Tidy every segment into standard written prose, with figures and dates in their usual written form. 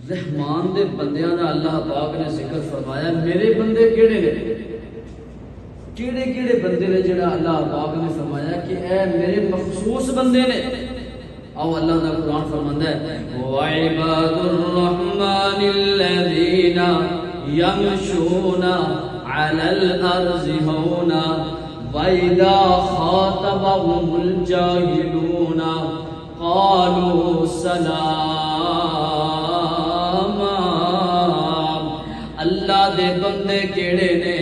رحمان دے بندیاں دا اللہ پاک نے ذکر فرمایا. میرے بندے کیڑے نے؟ کیڑے کیڑے بندے نے جڑا اللہ پاک نے فرمایا کہ اے میرے مخصوص بندے نے. او اللہ دا قرآن فرماندا ہے وَعِبَادُ الرَّحْمَنِ الَّذِينَ يَمْشُونَ عَلَى الْأَرْضِ هَوْنًا وَإِذَا خَاطَبَهُمُ الْجَاهِلُونَ قَالُوا سَلَامًا. اللہ دے بندے کیڑے نے؟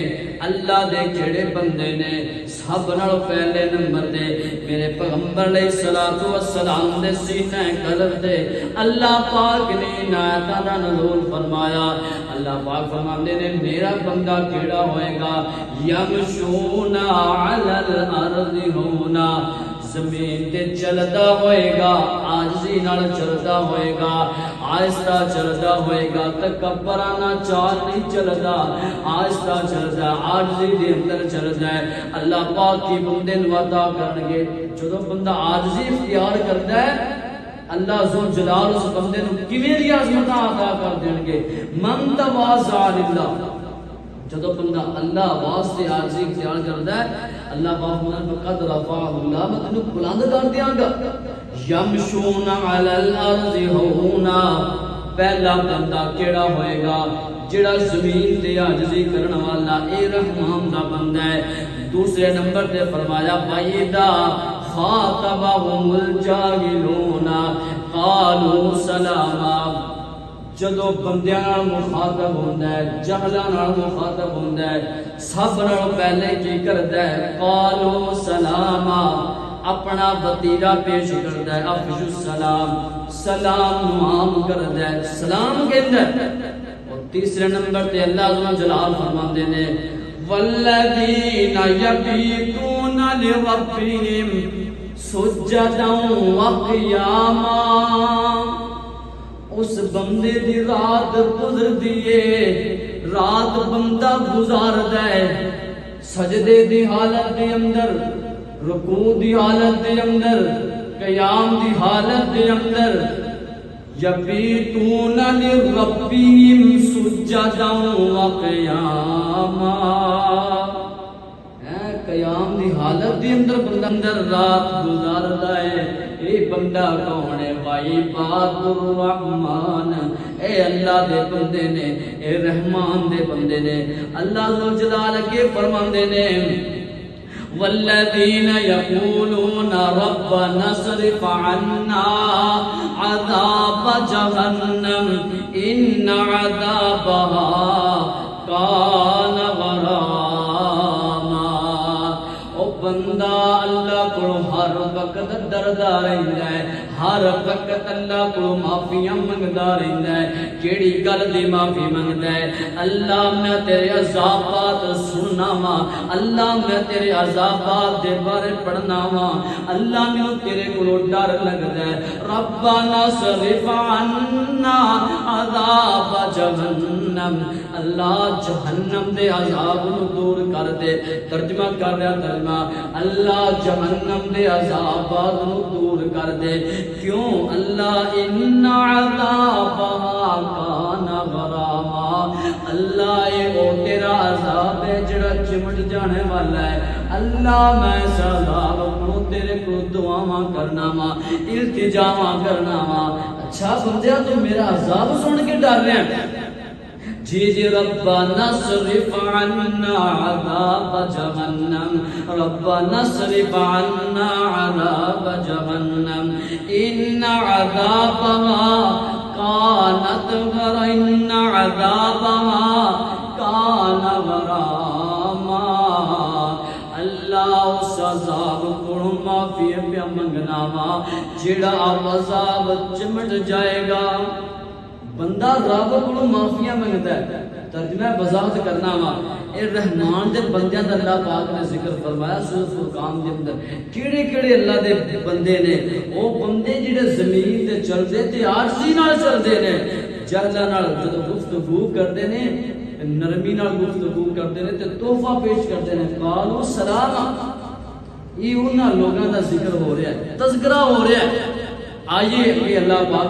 اللہ دے کیڑے بندے نے؟ سب نال پہلے نمبر دے میرے پیغمبر علیہ الصلوۃ والسلام دے سینہ قلب دے اللہ پاک نے عنایتاں دا نزول فرمایا. اللہ پاک فرماندے نے میرا بندہ کیڑا ہوئے گا؟ یمشون علی الارض ہونا، زمین تے چلدا ہوئے گا، عاجزی نال چلدا ہوئے گا، آہستہ چلدا ہوئے گا، تکبرانہ چال نہیں چلدا، آہستہ چلدا، عاجزی دے اندر چلدا ہے. اللہ پاک کی بندے نو عطا کرن گے جدوں بندہ عاجزی اختیار کردا ہے اللہ ذو جلال اس بندے نو کیویں دی عظمتاں عطا کر دین گے. من تواضع للہ، جدو بندہ اللہ واسطے عاجزی اختیار کرتا ہے اللہ پاک فقد رفعہ اللہ، میں تینوں بلند کر دیاں گا. یمشون علی الارض ہونا، پہلا بندہ کیڑا ہوئے گا؟ جڑا زمین تے عاجزی کرن والا، اے رحمان دا بندہ ہے. دوسرے نمبر تے فرمایا وَإِذَا خَاطَبَهُمُ الْجَاهِلُونَ قَالُوا سَلَامًا. جدو بندیاں نال مخاطب ہوندا ہے، جہلاں نال مخاطب ہوندا ہے، سب نال پہلے کی کردا ہے؟ قالوا سلاما، اپنا وتیرا پیش کردا ہے، افشوا السلام، سلام نو عام کردا ہے، سلام کہندا ہے. اور تیسرے نمبر تے اللہ ذو جلال فرماندے نے والذین یبیتون لربہم سجدا وقیاما. اس بندے دی رات گزر دیے، رات بندہ گزاردا ہے سجدے دی حالت دے اندر، رکوع دی حالت دے اندر، قیام دی حالت دے اندر. یبیتون لربہم سجدا وقیاما، قیام دی حالت دی اندر بندہ اندر رات گزاردا ہے. اے بندہ کون ہے؟ وعباد الرحمن، اے اللہ دے بندے نے، اے رحمان دے بندے نے. اللہ ذو جلال کے فرماندے نے والذین یقولون ربنا اصرف عنا عذاب جہنم ان عذابها کان غراما. او بندہ اللہ کو ہر وقت ڈردا رہندا ہے، ہر وقت اللہ کو معافیاں منگدا رہندا ہے. کیڑی گل دی معافی منگدا ہے؟ اللہ میں تیرے عذابات سننا وا، اللہ میں تیرے عذابات دے بارے پڑھنا وا، اللہ میں تیرے کو ڈر لگدا ہے. ربنا صرف عنا عذاب جہنم، اللہ جہنم دے عذاب نو دور کر دے. ترجمہ کر رہا ترجمہ، اللہ جہنم دے عذابات نو دور کر دے. کیوں؟ اللہ ان عذابها کان غراما، اللہ اے تیرا عذاب ہے جڑا چمٹ جانے والا ہے. اللہ میں اس عذاب کو تیرے کو دعاواں کرنا وا، التجاواں کرنا وا. اچھا بندیا تو میرا عذاب سن کے ڈر رہے ہیں؟ جی ربنا اصرف عنا عذاب جہنم، ربنا اصرف عنا عذاب جہنم ان عذابها کانت ان عذابها کان غراما. اللہ اس عذاب کو معافی پہ منگنا وا جڑا عذاب چمٹ جائے گا. بندہ رب کو معافیاں منگتا ہے. ترجمہ وضاحت کرنا وا، اے رحمان دے بندیاں دا اللہ پاک نے ذکر فرمایا سورۃ فرقان دے اندر. کیڑے کیڑے اللہ دے بندے نے؟ او بندے جڑے زمین تے چلدے تے عاجزی نال چلدے نے، جہلاں نال جدوں گفتگو کردے نے نرمی نال گفتگو کردے نے تے تحفہ پیش کردے نے. قالوا سلاما، یہ انہاں لوگاں دا ذکر ہو رہا ہے، تذکرہ ہو رہا ہے. آئیے اللہ پاک